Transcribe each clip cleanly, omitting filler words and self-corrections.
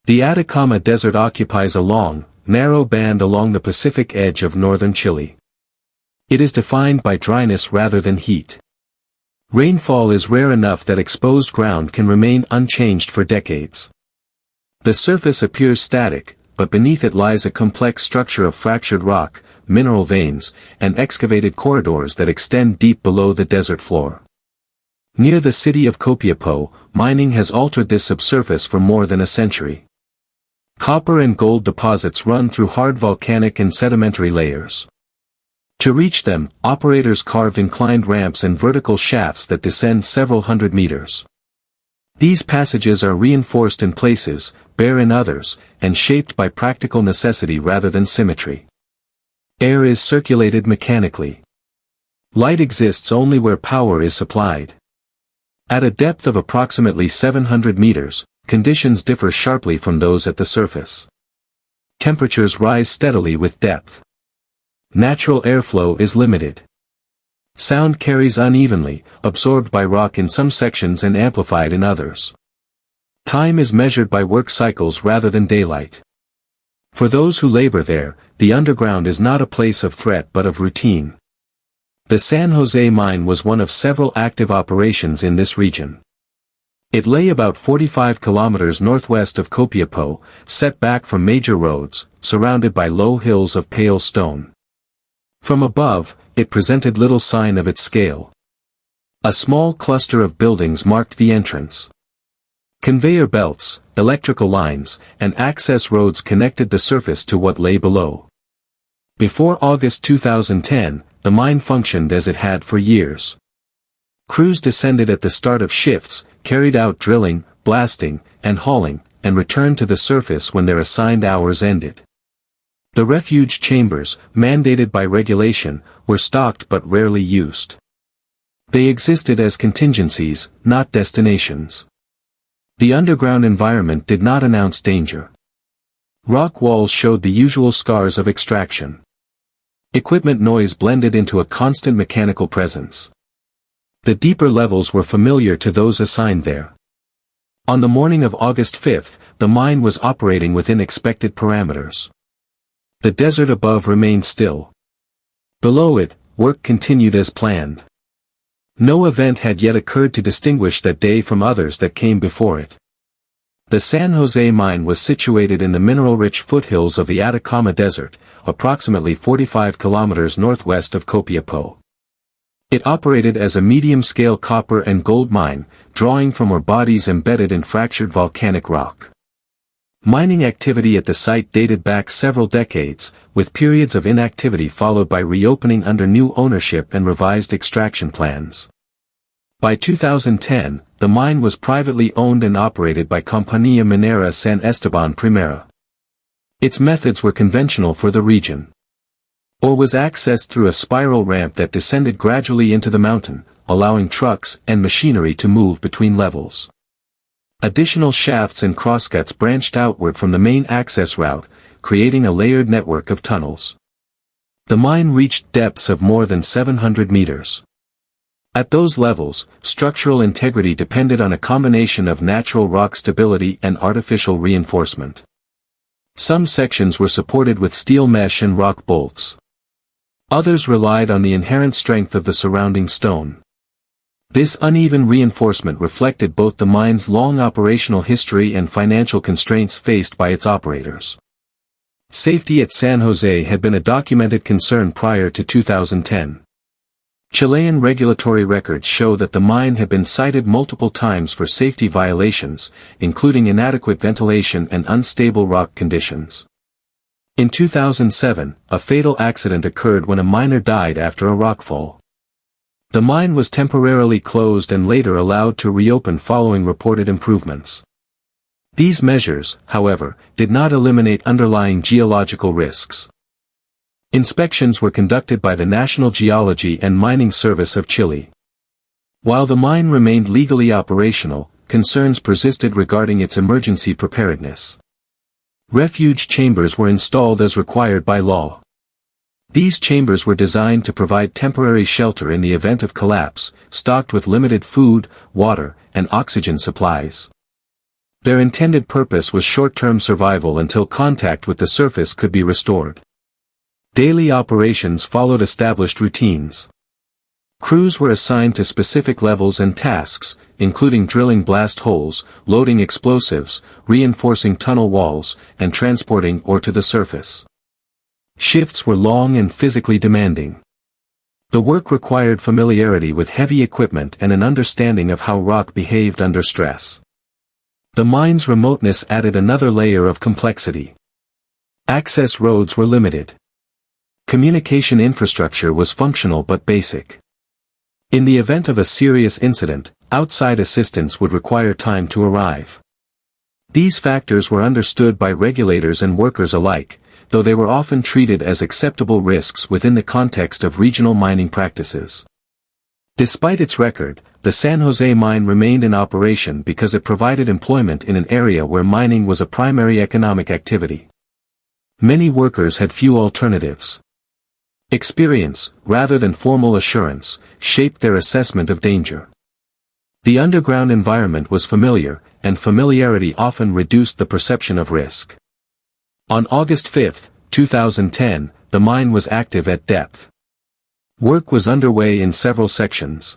The Atacama Desert occupies a long, narrow band along the Pacific edge of northern Chile. It is defined by dryness rather than heat. Rainfall is rare enough that exposed ground can remain unchanged for decades. The surface appears static, but beneath it lies a complex structure of fractured rock, mineral veins, and excavated corridors that extend deep below the desert floor. Near the city of Copiapó, mining has altered this subsurface for more than a century. Copper and gold deposits run through hard volcanic and sedimentary layers. To reach them, operators carved inclined ramps and vertical shafts that descend several hundred meters. These passages are reinforced in places, bare in others, and shaped by practical necessity rather than symmetry. Air is circulated mechanically. Light exists only where power is supplied. At a depth of approximately 700 meters, conditions differ sharply from those at the surface. Temperatures rise steadily with depth. Natural airflow is limited. Sound carries unevenly, absorbed by rock in some sections and amplified in others. Time is measured by work cycles rather than daylight. For those who labor there, the underground is not a place of threat but of routine. The San José Mine was one of several active operations in this region. It lay about 45 kilometers northwest of Copiapó, set back from major roads, surrounded by low hills of pale stone. From above, it presented little sign of its scale. A small cluster of buildings marked the entrance. Conveyor belts, electrical lines, and access roads connected the surface to what lay below. Before August 2010, the mine functioned as it had for years. Crews descended at the start of shifts, carried out drilling, blasting, and hauling, and returned to the surface when their assigned hours ended. The refuge chambers, mandated by regulation, were stocked but rarely used. They existed as contingencies, not destinations. The underground environment did not announce danger. Rock walls showed the usual scars of extraction. Equipment noise blended into a constant mechanical presence. The deeper levels were familiar to those assigned there. On the morning of August 5, the mine was operating within expected parameters. The desert above remained still. Below it, work continued as planned. No event had yet occurred to distinguish that day from others that came before it. The San José Mine was situated in the mineral-rich foothills of the Atacama Desert, approximately 45 kilometers northwest of Copiapó. It operated as a medium-scale copper and gold mine, drawing from ore bodies embedded in fractured volcanic rock. Mining activity at the site dated back several decades, with periods of inactivity followed by reopening under new ownership and revised extraction plans. By 2010, the mine was privately owned and operated by Compañía Minera San Esteban Primera. Its methods were conventional for the region. Ore was accessed through a spiral ramp that descended gradually into the mountain, allowing trucks and machinery to move between levels. Additional shafts and crosscuts branched outward from the main access route, creating a layered network of tunnels. The mine reached depths of more than 700 meters. At those levels, structural integrity depended on a combination of natural rock stability and artificial reinforcement. Some sections were supported with steel mesh and rock bolts. Others relied on the inherent strength of the surrounding stone. This uneven reinforcement reflected both the mine's long operational history and financial constraints faced by its operators. Safety at San José had been a documented concern prior to 2010. Chilean regulatory records show that the mine had been cited multiple times for safety violations, including inadequate ventilation and unstable rock conditions. In 2007, a fatal accident occurred when a miner died after a rockfall. The mine was temporarily closed and later allowed to reopen following reported improvements. These measures, however, did not eliminate underlying geological risks. Inspections were conducted by the National Geology and Mining Service of Chile. While the mine remained legally operational, concerns persisted regarding its emergency preparedness. Refuge chambers were installed as required by law. These chambers were designed to provide temporary shelter in the event of collapse, stocked with limited food, water, and oxygen supplies. Their intended purpose was short-term survival until contact with the surface could be restored. Daily operations followed established routines. Crews were assigned to specific levels and tasks, including drilling blast holes, loading explosives, reinforcing tunnel walls, and transporting ore to the surface. Shifts were long and physically demanding. The work required familiarity with heavy equipment and an understanding of how rock behaved under stress. The mine's remoteness added another layer of complexity. Access roads were limited. Communication infrastructure was functional but basic. In the event of a serious incident, outside assistance would require time to arrive. These factors were understood by regulators and workers alike, though they were often treated as acceptable risks within the context of regional mining practices. Despite its record, the San José Mine remained in operation because it provided employment in an area where mining was a primary economic activity. Many workers had few alternatives. Experience, rather than formal assurance, shaped their assessment of danger. The underground environment was familiar, and familiarity often reduced the perception of risk. On August 5, 2010, the mine was active at depth. Work was underway in several sections.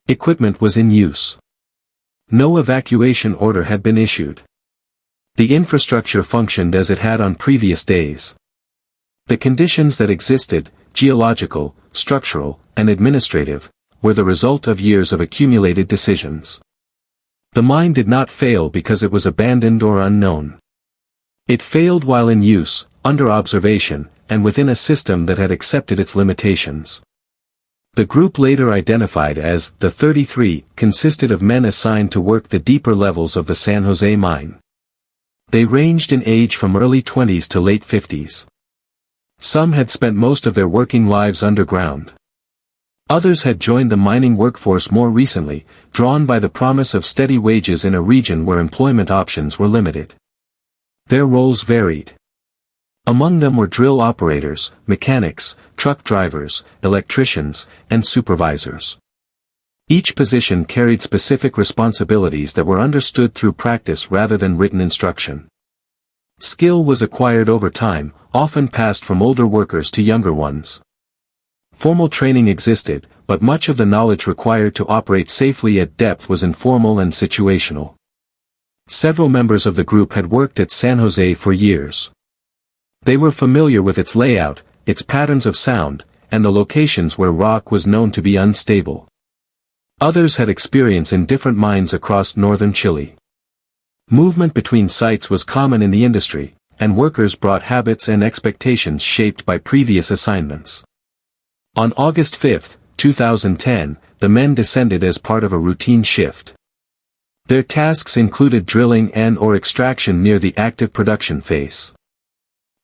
Equipment was in use. No evacuation order had been issued. The infrastructure functioned as it had on previous days. The conditions that existed, geological, structural, and administrative, were the result of years of accumulated decisions. The mine did not fail because it was abandoned or unknown. It failed while in use, under observation, and within a system that had accepted its limitations. The group later identified as the 33 consisted of men assigned to work the deeper levels of the San José Mine. They ranged in age from early 20s to late 50s. Some had spent most of their working lives underground. Others had joined the mining workforce more recently, drawn by the promise of steady wages in a region where employment options were limited. Their roles varied. Among them were drill operators, mechanics, truck drivers, electricians, and supervisors. Each position carried specific responsibilities that were understood through practice rather than written instruction. Skill was acquired over time, often passed from older workers to younger ones. Formal training existed, but much of the knowledge required to operate safely at depth was informal and situational. Several members of the group had worked at San José for years. They were familiar with its layout, its patterns of sound, and the locations where rock was known to be unstable. Others had experience in different mines across northern Chile. Movement between sites was common in the industry, and workers brought habits and expectations shaped by previous assignments. On August 5, 2010, the men descended as part of a routine shift. Their tasks included drilling and/or extraction near the active production phase.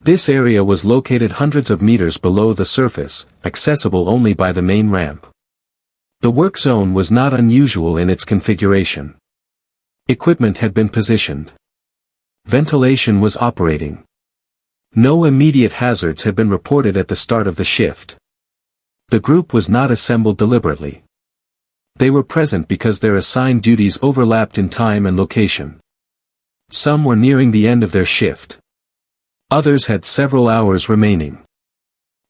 This area was located hundreds of meters below the surface, accessible only by the main ramp. The work zone was not unusual in its configuration. Equipment had been positioned. Ventilation was operating. No immediate hazards had been reported at the start of the shift. The group was not assembled deliberately. They were present because their assigned duties overlapped in time and location. Some were nearing the end of their shift. Others had several hours remaining.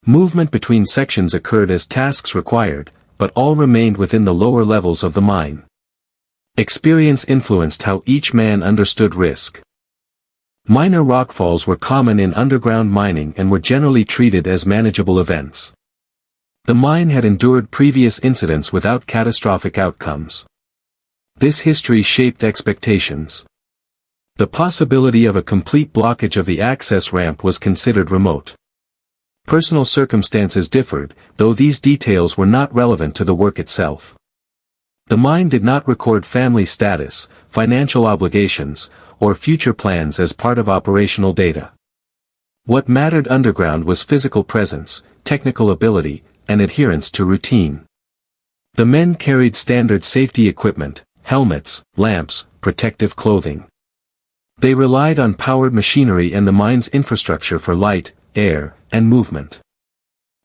Movement between sections occurred as tasks required, but all remained within the lower levels of the mine. Experience influenced how each man understood risk. Minor rockfalls were common in underground mining and were generally treated as manageable events. The mine had endured previous incidents without catastrophic outcomes. This history shaped expectations. The possibility of a complete blockage of the access ramp was considered remote. Personal circumstances differed, though these details were not relevant to the work itself. The mine did not record family status, financial obligations, or future plans as part of operational data. What mattered underground was physical presence, technical ability, and adherence to routine. The men carried standard safety equipment, helmets, lamps, protective clothing. They relied on powered machinery and the mine's infrastructure for light, air, and movement.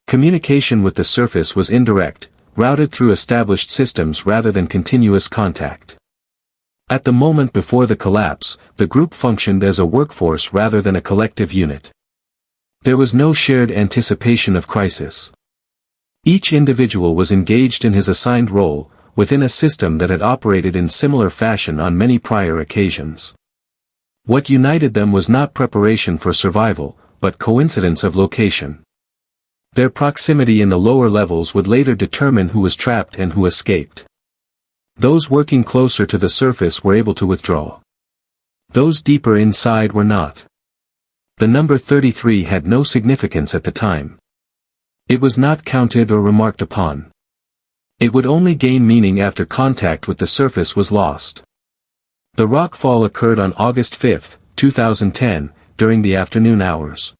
Communication with the surface was indirect, routed through established systems rather than continuous contact. At the moment before the collapse, the group functioned as a workforce rather than a collective unit. There was no shared anticipation of crisis. Each individual was engaged in his assigned role, within a system that had operated in similar fashion on many prior occasions. What united them was not preparation for survival, but coincidence of location. Their proximity in the lower levels would later determine who was trapped and who escaped. Those working closer to the surface were able to withdraw. Those deeper inside were not. The number 33 had no significance at the time. It was not counted or remarked upon. It would only gain meaning after contact with the surface was lost. The rockfall occurred on August 5, 2010, during the afternoon hours.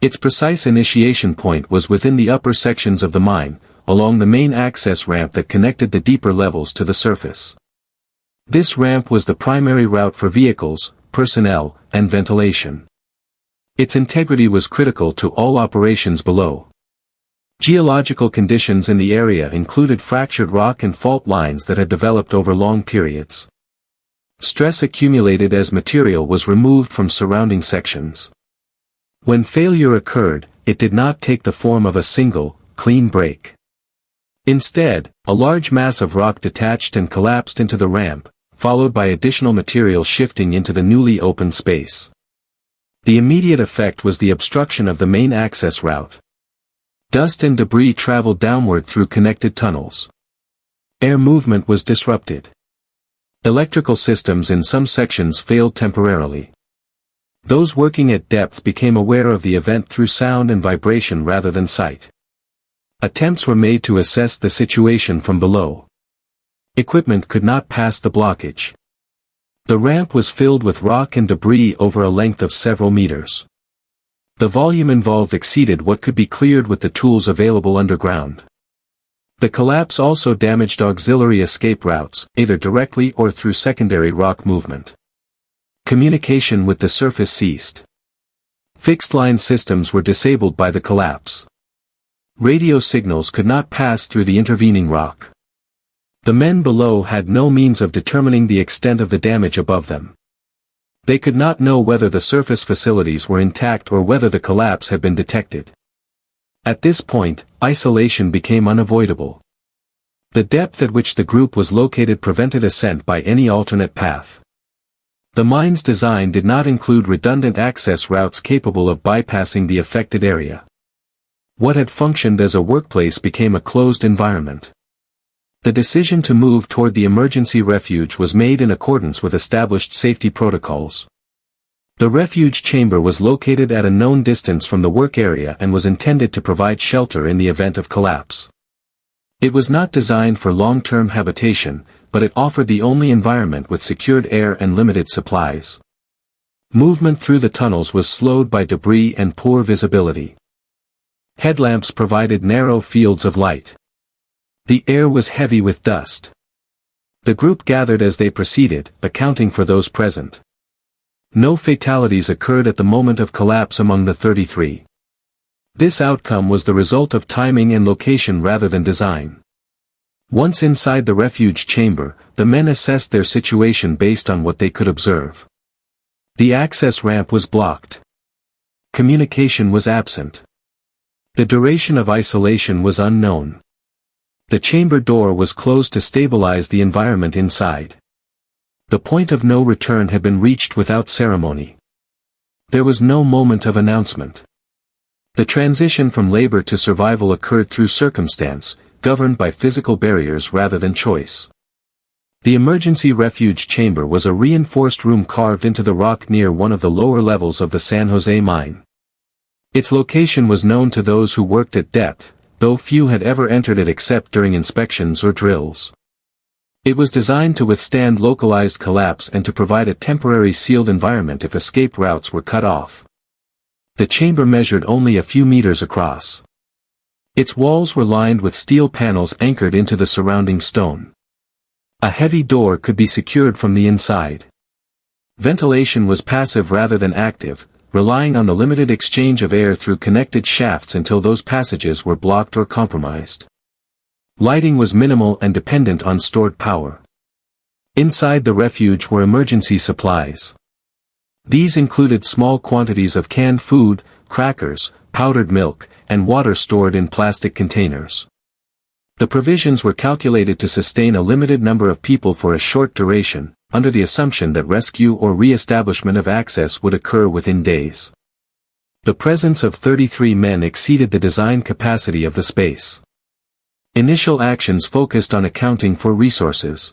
Its precise initiation point was within the upper sections of the mine, along the main access ramp that connected the deeper levels to the surface. This ramp was the primary route for vehicles, personnel, and ventilation. Its integrity was critical to all operations below. Geological conditions in the area included fractured rock and fault lines that had developed over long periods. Stress accumulated as material was removed from surrounding sections. When failure occurred, it did not take the form of a single, clean break. Instead, a large mass of rock detached and collapsed into the ramp, followed by additional material shifting into the newly opened space. The immediate effect was the obstruction of the main access route. Dust and debris traveled downward through connected tunnels. Air movement was disrupted. Electrical systems in some sections failed temporarily. Those working at depth became aware of the event through sound and vibration rather than sight. Attempts were made to assess the situation from below. Equipment could not pass the blockage. The ramp was filled with rock and debris over a length of several meters. The volume involved exceeded what could be cleared with the tools available underground. The collapse also damaged auxiliary escape routes, either directly or through secondary rock movement. Communication with the surface ceased. Fixed-line systems were disabled by the collapse. Radio signals could not pass through the intervening rock. The men below had no means of determining the extent of the damage above them. They could not know whether the surface facilities were intact or whether the collapse had been detected. At this point, isolation became unavoidable. The depth at which the group was located prevented ascent by any alternate path. The mine's design did not include redundant access routes capable of bypassing the affected area. What had functioned as a workplace became a closed environment. The decision to move toward the emergency refuge was made in accordance with established safety protocols. The refuge chamber was located at a known distance from the work area and was intended to provide shelter in the event of collapse. It was not designed for long-term habitation, but it offered the only environment with secured air and limited supplies. Movement through the tunnels was slowed by debris and poor visibility. Headlamps provided narrow fields of light. The air was heavy with dust. The group gathered as they proceeded, accounting for those present. No fatalities occurred at the moment of collapse among the 33. This outcome was the result of timing and location rather than design. Once inside the refuge chamber, the men assessed their situation based on what they could observe. The access ramp was blocked. Communication was absent. The duration of isolation was unknown. The chamber door was closed to stabilize the environment inside. The point of no return had been reached without ceremony. There was no moment of announcement. The transition from labor to survival occurred through circumstance, governed by physical barriers rather than choice. The emergency refuge chamber was a reinforced room carved into the rock near one of the lower levels of the San José Mine. Its location was known to those who worked at depth, though few had ever entered it except during inspections or drills. It was designed to withstand localized collapse and to provide a temporary sealed environment if escape routes were cut off. The chamber measured only a few meters across. Its walls were lined with steel panels anchored into the surrounding stone. A heavy door could be secured from the inside. Ventilation was passive rather than active, relying on the limited exchange of air through connected shafts until those passages were blocked or compromised. Lighting was minimal and dependent on stored power. Inside the refuge were emergency supplies. These included small quantities of canned food, crackers, powdered milk, and water stored in plastic containers. The provisions were calculated to sustain a limited number of people for a short duration, under the assumption that rescue or re-establishment of access would occur within days. The presence of 33 men exceeded the design capacity of the space. Initial actions focused on accounting for resources.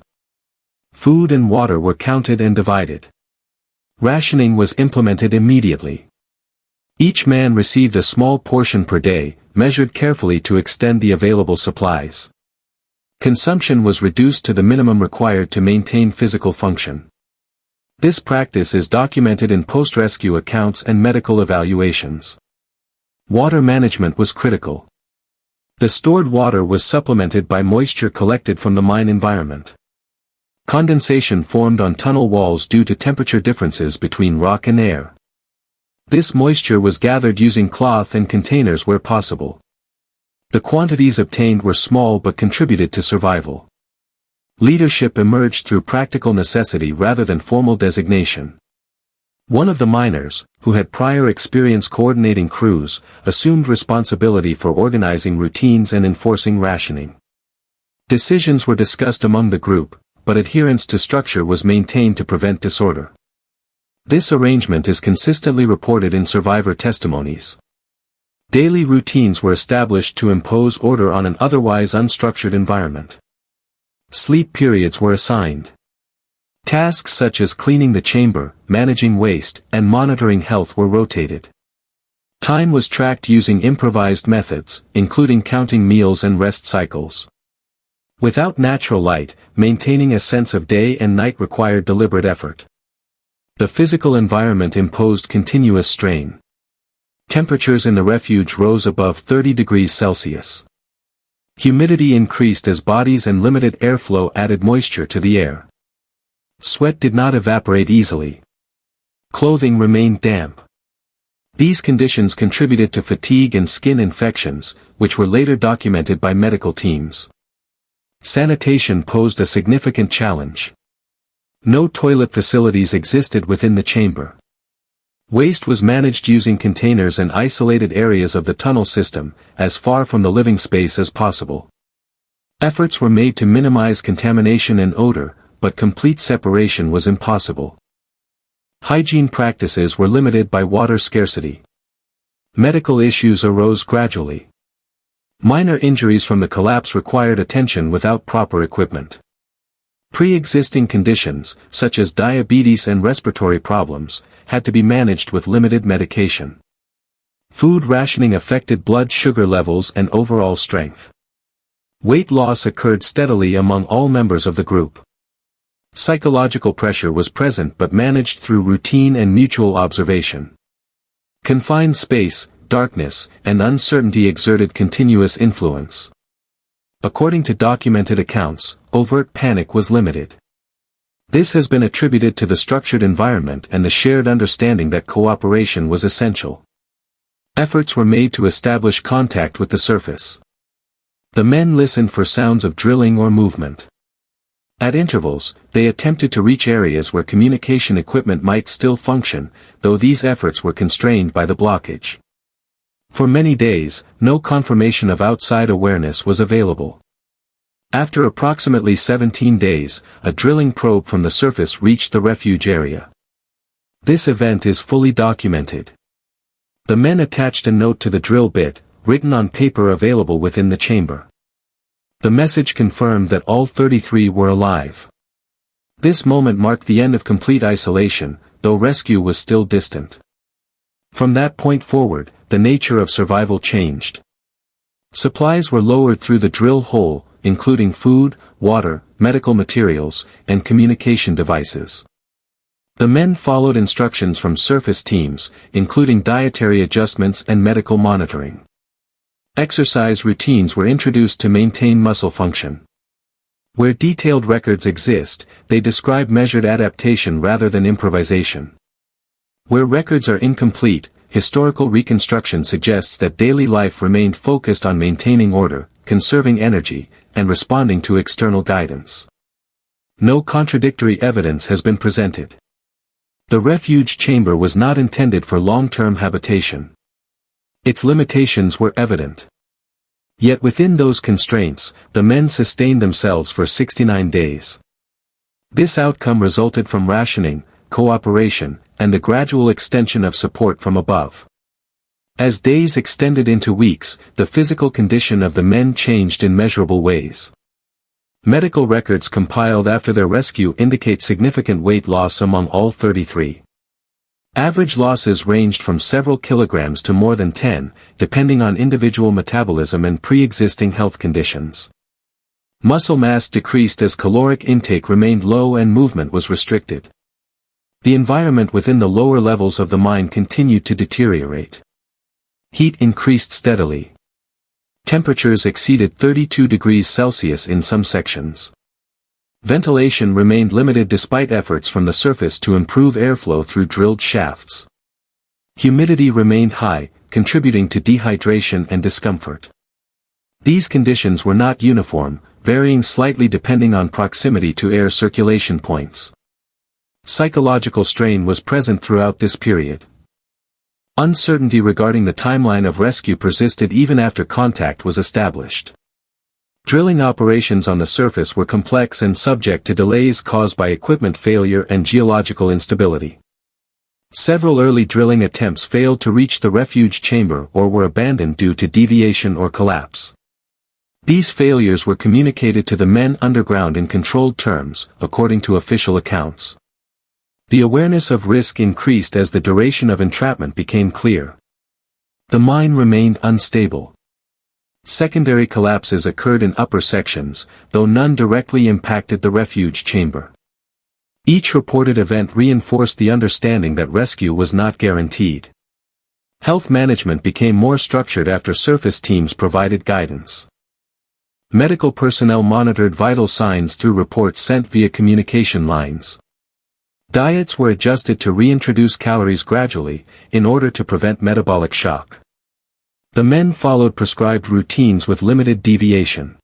Food and water were counted and divided. Rationing was implemented immediately. Each man received a small portion per day, measured carefully to extend the available supplies. Consumption was reduced to the minimum required to maintain physical function. This practice is documented in post-rescue accounts and medical evaluations. Water management was critical. The stored water was supplemented by moisture collected from the mine environment. Condensation formed on tunnel walls due to temperature differences between rock and air. This moisture was gathered using cloth and containers where possible. The quantities obtained were small but contributed to survival. Leadership emerged through practical necessity rather than formal designation. One of the miners, who had prior experience coordinating crews, assumed responsibility for organizing routines and enforcing rationing. Decisions were discussed among the group, but adherence to structure was maintained to prevent disorder. This arrangement is consistently reported in survivor testimonies. Daily routines were established to impose order on an otherwise unstructured environment. Sleep periods were assigned. Tasks such as cleaning the chamber, managing waste, and monitoring health were rotated. Time was tracked using improvised methods, including counting meals and rest cycles. Without natural light, maintaining a sense of day and night required deliberate effort. The physical environment imposed continuous strain. Temperatures in the refuge rose above 30 degrees Celsius. Humidity increased as bodies and limited airflow added moisture to the air. Sweat did not evaporate easily. Clothing remained damp. These conditions contributed to fatigue and skin infections, which were later documented by medical teams. Sanitation posed a significant challenge. No toilet facilities existed within the chamber. Waste was managed using containers and isolated areas of the tunnel system, as far from the living space as possible. Efforts were made to minimize contamination and odor, but complete separation was impossible. Hygiene practices were limited by water scarcity. Medical issues arose gradually. Minor injuries from the collapse required attention without proper equipment. Pre-existing conditions, such as diabetes and respiratory problems, had to be managed with limited medication. Food rationing affected blood sugar levels and overall strength. Weight loss occurred steadily among all members of the group. Psychological pressure was present but managed through routine and mutual observation. Confined space, darkness, and uncertainty exerted continuous influence. According to documented accounts, overt panic was limited. This has been attributed to the structured environment and the shared understanding that cooperation was essential. Efforts were made to establish contact with the surface. The men listened for sounds of drilling or movement. At intervals, they attempted to reach areas where communication equipment might still function, though these efforts were constrained by the blockage. For many days, no confirmation of outside awareness was available. After approximately 17 days, a drilling probe from the surface reached the refuge area. This event is fully documented. The men attached a note to the drill bit, written on paper available within the chamber. The message confirmed that all 33 were alive. This moment marked the end of complete isolation, though rescue was still distant. From that point forward, the nature of survival changed. Supplies were lowered through the drill hole, including food, water, medical materials, and communication devices. The men followed instructions from surface teams, including dietary adjustments and medical monitoring. Exercise routines were introduced to maintain muscle function. Where detailed records exist, they describe measured adaptation rather than improvisation. Where records are incomplete, historical reconstruction suggests that daily life remained focused on maintaining order, conserving energy, and responding to external guidance. No contradictory evidence has been presented. The refuge chamber was not intended for long-term habitation. Its limitations were evident. Yet within those constraints, the men sustained themselves for 69 days. This outcome resulted from rationing, cooperation, and the gradual extension of support from above. As days extended into weeks, the physical condition of the men changed in measurable ways. Medical records compiled after their rescue indicate significant weight loss among all 33. Average losses ranged from several kilograms to more than 10, depending on individual metabolism and pre-existing health conditions. Muscle mass decreased as caloric intake remained low and movement was restricted. The environment within the lower levels of the mine continued to deteriorate. Heat increased steadily. Temperatures exceeded 32 degrees Celsius in some sections. Ventilation remained limited despite efforts from the surface to improve airflow through drilled shafts. Humidity remained high, contributing to dehydration and discomfort. These conditions were not uniform, varying slightly depending on proximity to air circulation points. Psychological strain was present throughout this period. Uncertainty regarding the timeline of rescue persisted even after contact was established. Drilling operations on the surface were complex and subject to delays caused by equipment failure and geological instability. Several early drilling attempts failed to reach the refuge chamber or were abandoned due to deviation or collapse. These failures were communicated to the men underground in controlled terms, according to official accounts. The awareness of risk increased as the duration of entrapment became clear. The mine remained unstable. Secondary collapses occurred in upper sections, though none directly impacted the refuge chamber. Each reported event reinforced the understanding that rescue was not guaranteed. Health management became more structured after surface teams provided guidance. Medical personnel monitored vital signs through reports sent via communication lines. Diets were adjusted to reintroduce calories gradually, in order to prevent metabolic shock. The men followed prescribed routines with limited deviation.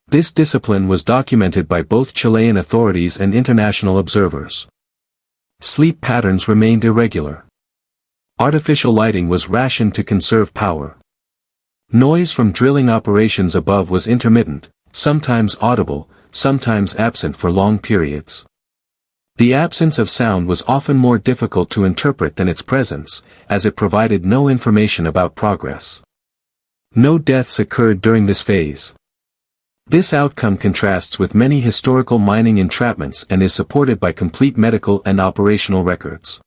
This discipline was documented by both Chilean authorities and international observers. Sleep patterns remained irregular. Artificial lighting was rationed to conserve power. Noise from drilling operations above was intermittent, sometimes audible, sometimes absent for long periods. The absence of sound was often more difficult to interpret than its presence, as it provided no information about progress. No deaths occurred during this phase. This outcome contrasts with many historical mining entrapments and is supported by complete medical and operational records.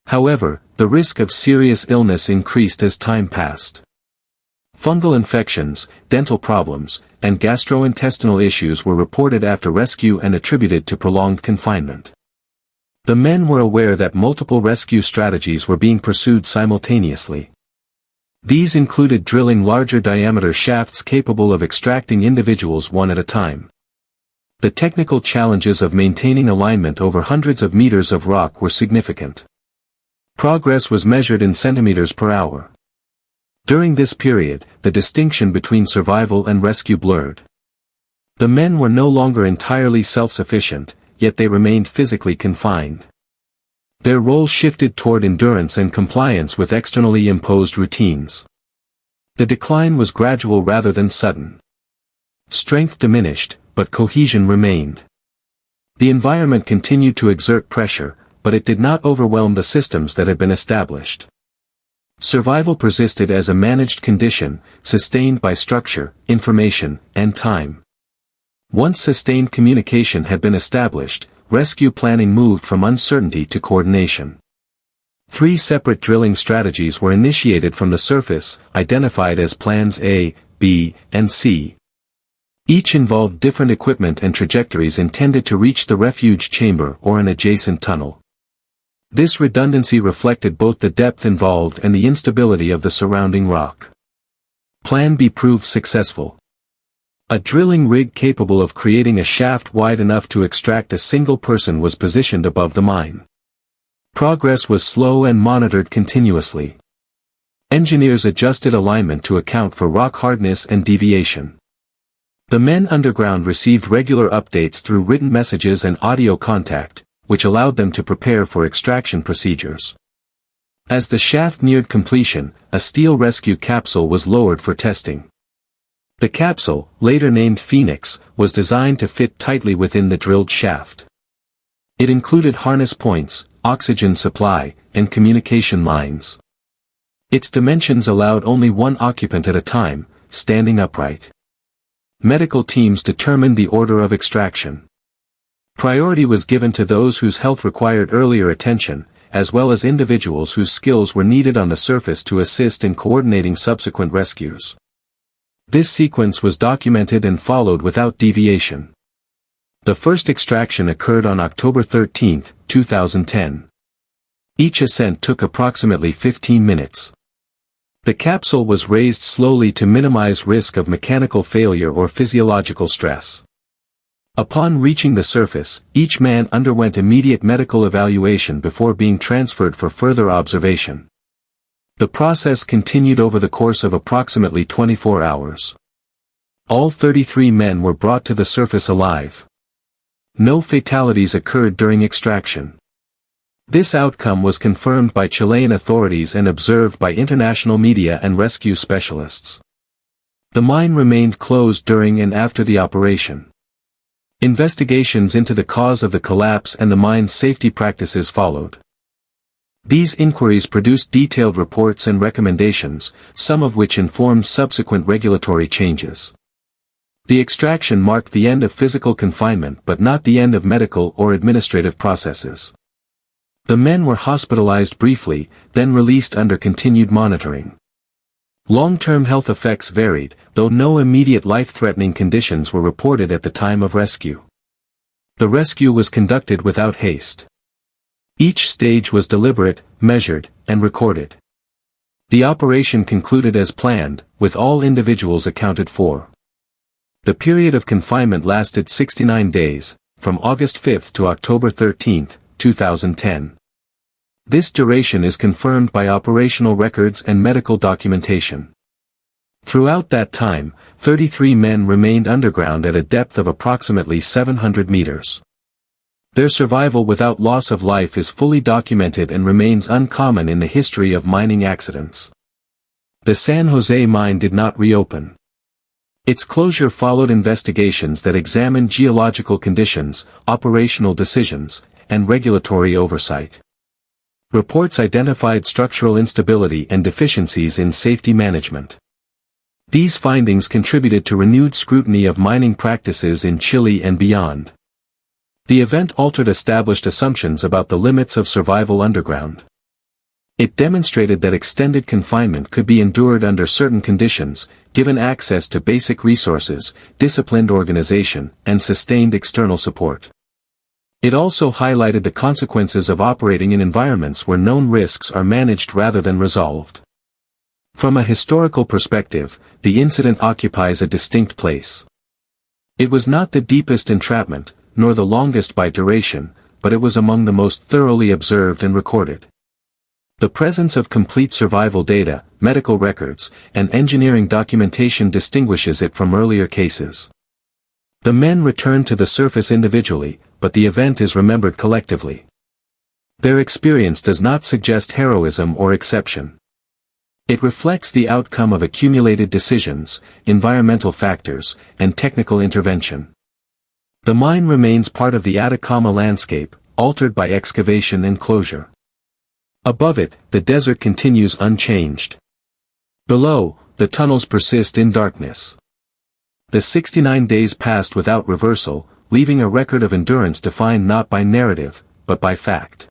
However, the risk of serious illness increased as time passed. Fungal infections, dental problems, and gastrointestinal issues were reported after rescue and attributed to prolonged confinement. The men were aware that multiple rescue strategies were being pursued simultaneously. These included drilling larger diameter shafts capable of extracting individuals one at a time. The technical challenges of maintaining alignment over hundreds of meters of rock were significant. Progress was measured in centimeters per hour. During this period, the distinction between survival and rescue blurred. The men were no longer entirely self-sufficient, yet they remained physically confined. Their role shifted toward endurance and compliance with externally imposed routines. The decline was gradual rather than sudden. Strength diminished, but cohesion remained. The environment continued to exert pressure, but it did not overwhelm the systems that had been established. Survival persisted as a managed condition, sustained by structure, information, and time. Once sustained communication had been established, rescue planning moved from uncertainty to coordination. 3 separate drilling strategies were initiated from the surface, identified as Plans A, B, and C. Each involved different equipment and trajectories intended to reach the refuge chamber or an adjacent tunnel. This redundancy reflected both the depth involved and the instability of the surrounding rock. Plan B proved successful. A drilling rig capable of creating a shaft wide enough to extract a single person was positioned above the mine. Progress was slow and monitored continuously. Engineers adjusted alignment to account for rock hardness and deviation. The men underground received regular updates through written messages and audio contact, which allowed them to prepare for extraction procedures. As the shaft neared completion, a steel rescue capsule was lowered for testing. The capsule, later named Phoenix, was designed to fit tightly within the drilled shaft. It included harness points, oxygen supply, and communication lines. Its dimensions allowed only one occupant at a time, standing upright. Medical teams determined the order of extraction. Priority was given to those whose health required earlier attention, as well as individuals whose skills were needed on the surface to assist in coordinating subsequent rescues. This sequence was documented and followed without deviation. The first extraction occurred on October 13, 2010. Each ascent took approximately 15 minutes. The capsule was raised slowly to minimize risk of mechanical failure or physiological stress. Upon reaching the surface, each man underwent immediate medical evaluation before being transferred for further observation. The process continued over the course of approximately 24 hours. All 33 men were brought to the surface alive. No fatalities occurred during extraction. This outcome was confirmed by Chilean authorities and observed by international media and rescue specialists. The mine remained closed during and after the operation. Investigations into the cause of the collapse and the mine's safety practices followed. These inquiries produced detailed reports and recommendations, some of which informed subsequent regulatory changes. The extraction marked the end of physical confinement but not the end of medical or administrative processes. The men were hospitalized briefly, then released under continued monitoring. Long-term health effects varied, though no immediate life-threatening conditions were reported at the time of rescue. The rescue was conducted without haste. Each stage was deliberate, measured, and recorded. The operation concluded as planned, with all individuals accounted for. The period of confinement lasted 69 days, from August 5 to October 13, 2010. This duration is confirmed by operational records and medical documentation. Throughout that time, 33 men remained underground at a depth of approximately 700 meters. Their survival without loss of life is fully documented and remains uncommon in the history of mining accidents. The San José Mine did not reopen. Its closure followed investigations that examined geological conditions, operational decisions, and regulatory oversight. Reports identified structural instability and deficiencies in safety management. These findings contributed to renewed scrutiny of mining practices in Chile and beyond. The event altered established assumptions about the limits of survival underground. It demonstrated that extended confinement could be endured under certain conditions, given access to basic resources, disciplined organization, and sustained external support. It also highlighted the consequences of operating in environments where known risks are managed rather than resolved. From a historical perspective, the incident occupies a distinct place. It was not the deepest entrapment, nor the longest by duration, but it was among the most thoroughly observed and recorded. The presence of complete survival data, medical records, and engineering documentation distinguishes it from earlier cases. The men returned to the surface individually, but the event is remembered collectively. Their experience does not suggest heroism or exception. It reflects the outcome of accumulated decisions, environmental factors, and technical intervention. The mine remains part of the Atacama landscape, altered by excavation and closure. Above it, the desert continues unchanged. Below, the tunnels persist in darkness. The 69 days passed without reversal, leaving a record of endurance defined not by narrative, but by fact.